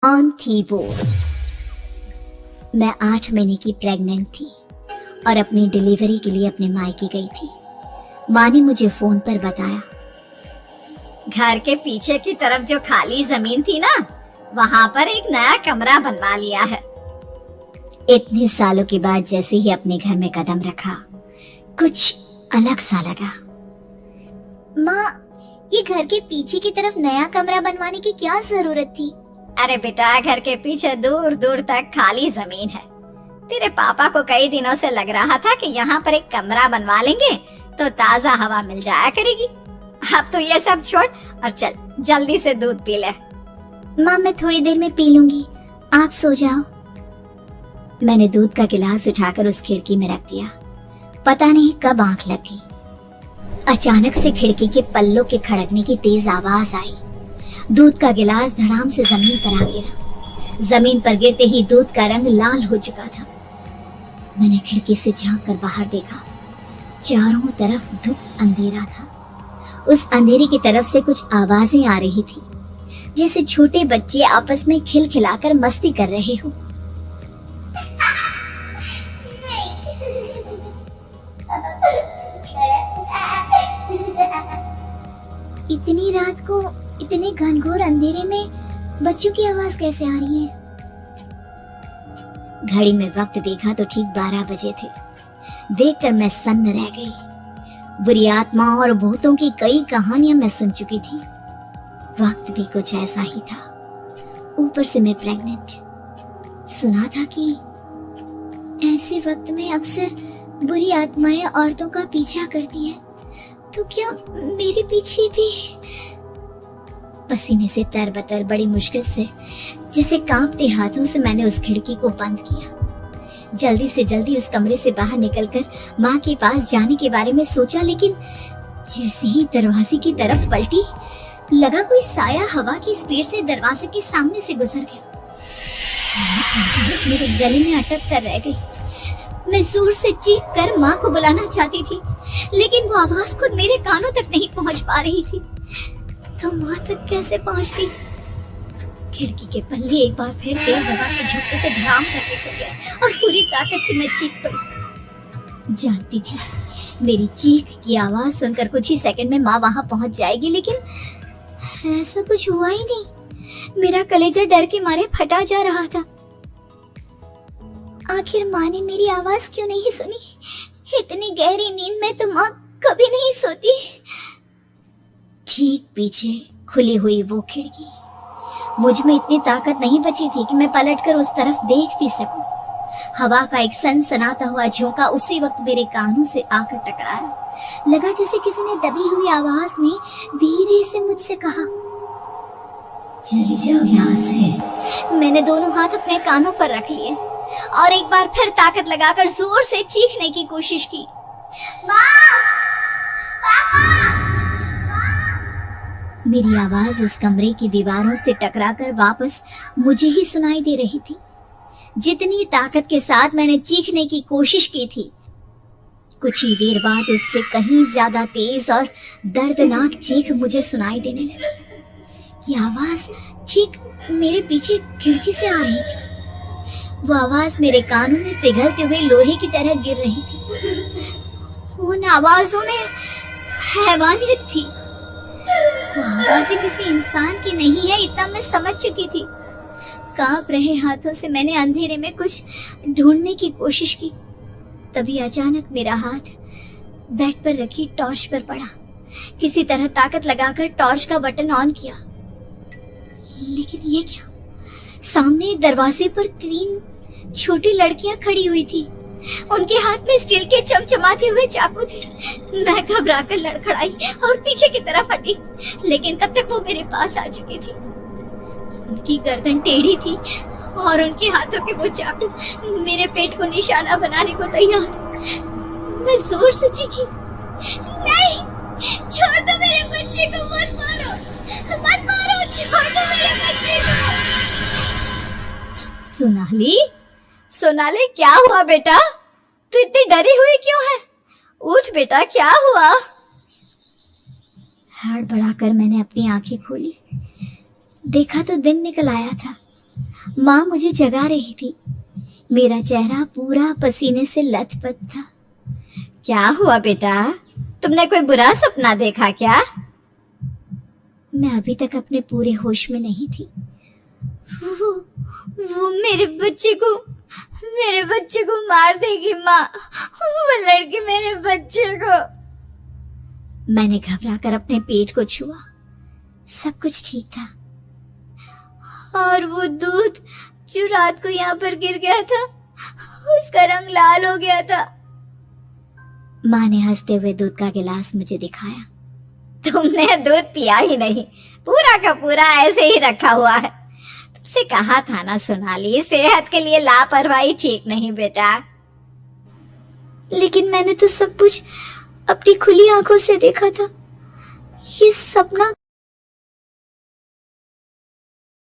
कौन थी वो? मैं 8 महीने की प्रेग्नेंट थी और अपनी डिलीवरी के लिए अपने मायके गई थी। माँ ने मुझे फोन पर बताया, घर के पीछे की तरफ जो खाली जमीन थी ना, वहाँ पर एक नया कमरा बनवा लिया है। इतने सालों के बाद जैसे ही अपने घर में कदम रखा, कुछ अलग सा लगा। माँ, ये घर के पीछे की तरफ नया कमरा बनवाने की क्या जरूरत थी? अरे बेटा, घर के पीछे दूर दूर तक खाली जमीन है। तेरे पापा को कई दिनों से लग रहा था कि यहाँ पर एक कमरा बनवा लेंगे तो ताजा हवा मिल जाया करेगी। अब तो ये सब छोड़ और चल जल्दी से दूध पी ले। माँ, मैं थोड़ी देर में पी लूंगी, आप सो जाओ। मैंने दूध का गिलास उठाकर उस खिड़की में रख दिया। पता नहीं कब आंख लगी। अचानक से खिड़की के पल्लों के खड़कने की तेज आवाज आई। दूध का गिलास धड़ाम से जमीन पर आ गिरा। जमीन पर गिरते ही दूध का रंग लाल हो चुका था। मैंने खिड़की से झांक कर बाहर देखा। चारों तरफ धुप अंधेरा था। उस अंधेरे की तरफ से कुछ आवाजें आ रही थी, जैसे छोटे बच्चे आपस में खिलखिलाकर मस्ती कर रहे हो। इतनी रात को इतने घनघोर अंधेरे में बच्चों की आवाज कैसे आ रही है? घड़ी में वक्त देखा तो ठीक 12 बजे थे। देखकर मैं सन्न रह गई। बुरी आत्माओं और भूतों की कई कहानियां मैं सुन चुकी थी। वक्त भी कुछ ऐसा ही था। ऊपर से मैं प्रेग्नेंट। सुना था कि ऐसे वक्त में अक्सर बुरी आत्माएं औरतों का पीछा करती है, तो क्या मेरे पीछे भी? पसीने से तरबतर बड़ी मुश्किल से, जैसे कांपते हाथों से मैंने उस खिड़की को बंद किया। जल्दी से जल्दी उस कमरे से बाहर निकलकर माँ के पास जाने के बारे में सोचा, लेकिन जैसे ही दरवाजे की तरफ पलटी, लगा कोई साया हवा की स्पीड से दरवाजे के सामने से गुजर गया। मेरे गले में अटक कर रह गई। मैं जोर से चीख कर माँ को बुलाना चाहती थी, लेकिन वो आवाज खुद मेरे कानों तक नहीं पहुँच पा रही थी। तो माँ तक कैसे पहुँचती? खिड़की के पल्ले एक बार फिर तेज हवा के झोंके से धड़ाम करके खुल गया और पूरी ताकत से मैं चीख पड़ी। जानती थी मेरी चीख की आवाज सुनकर कुछ ही सेकंड में माँ वहां पहुंच जाएगी, लेकिन ऐसा कुछ हुआ ही नहीं। मेरा कलेजा डर के मारे फटा जा रहा था। आखिर माँ ने मेरी आवाज क्यों नहीं सुनी? इतनी गहरी नींद में तो माँ कभी नहीं सोती। ठीक पीछे खुली हुई वो खिड़की। मुझ में इतनी ताकत नहीं बची थी कि मैं पलटकर उस तरफ देख भी सकूं। हवा का एक सनसनाता हुआ झोंका उसी वक्त मेरे कानों से आकर टकराया। लगा जैसे किसी ने दबी हुई आवाज में धीरे से मुझसे कहा, चली जाओ यहाँ से। मैंने दोनों हाथ अपने कानों पर रख लिए और एक बार फिर ताकत लगाकर जोर से चीखने की कोशिश की। माँ! पापा! मेरी आवाज उस कमरे की दीवारों से टकराकर वापस मुझे ही सुनाई दे रही थी। जितनी ताकत के साथ मैंने चीखने की कोशिश की थी, कुछ ही देर बाद उससे कहीं ज्यादा तेज और दर्दनाक चीख मुझे सुनाई देने लगी। ये आवाज ठीक मेरे पीछे खिड़की से आ रही थी। वो आवाज मेरे कानों में पिघलते हुए लोहे की तरह गिर रही थी। उन आवाजों में हैवानियत थी। वो आवाज़ें किसी इंसान की नहीं है, इतना मैं समझ चुकी थी। कांप रहे हाथों से मैंने अंधेरे में कुछ ढूंढने की कोशिश की। तभी अचानक मेरा हाथ बेड पर रखी टॉर्च पर पड़ा। किसी तरह ताकत लगाकर टॉर्च का बटन ऑन किया, लेकिन ये क्या? सामने दरवाजे पर 3 छोटी लड़कियां खड़ी हुई थी। उनके हाथ में स्टील के चमचमाते हुए चाकू थे। मैं घबराकर लड़खड़ाई और पीछे की तरफ हटी, लेकिन तब तक वो मेरे पास आ चुकी थी। उनकी गर्दन टेढ़ी थी और उनके हाथों के वो चाकू मेरे पेट को निशाना बनाने को तैयार। मैं जोर से चीखी, नहीं, छोड़ दो मेरे बच्चे को, मत मारो, मत मारो, छोड़ दो मेरे बच्चे को। सोनाली, क्या हुआ बेटा? तू इतनी डरी हुई क्यों है? उठ बेटा, क्या हुआ? हड़बड़ाकर मैंने अपनी आंखें खोली। देखा तो दिन निकल आया था। माँ मुझे जगा रही थी। मेरा चेहरा पूरा पसीने से लथपथ था। क्या हुआ बेटा, तुमने कोई बुरा सपना देखा क्या? मैं अभी तक अपने पूरे होश में नहीं थी। वो मेरे बच्चे को मार देगी माँ, वो लड़की मेरे बच्चे को। मैंने घबराकर अपने पेट को छुआ। सब कुछ ठीक था। और वो दूध जो रात को यहाँ पर गिर गया था, उसका रंग लाल हो गया था। माँ ने हंसते हुए दूध का गिलास मुझे दिखाया। तुमने दूध पिया ही नहीं, पूरा का पूरा ऐसे ही रखा हुआ है। तुमसे कहा था ना सोनाली, सेहत के लिए लापरवाही ठीक नहीं बेटा। लेकिन मैंने तो सब कुछ अपनी खुली आंखों से देखा था। ये सपना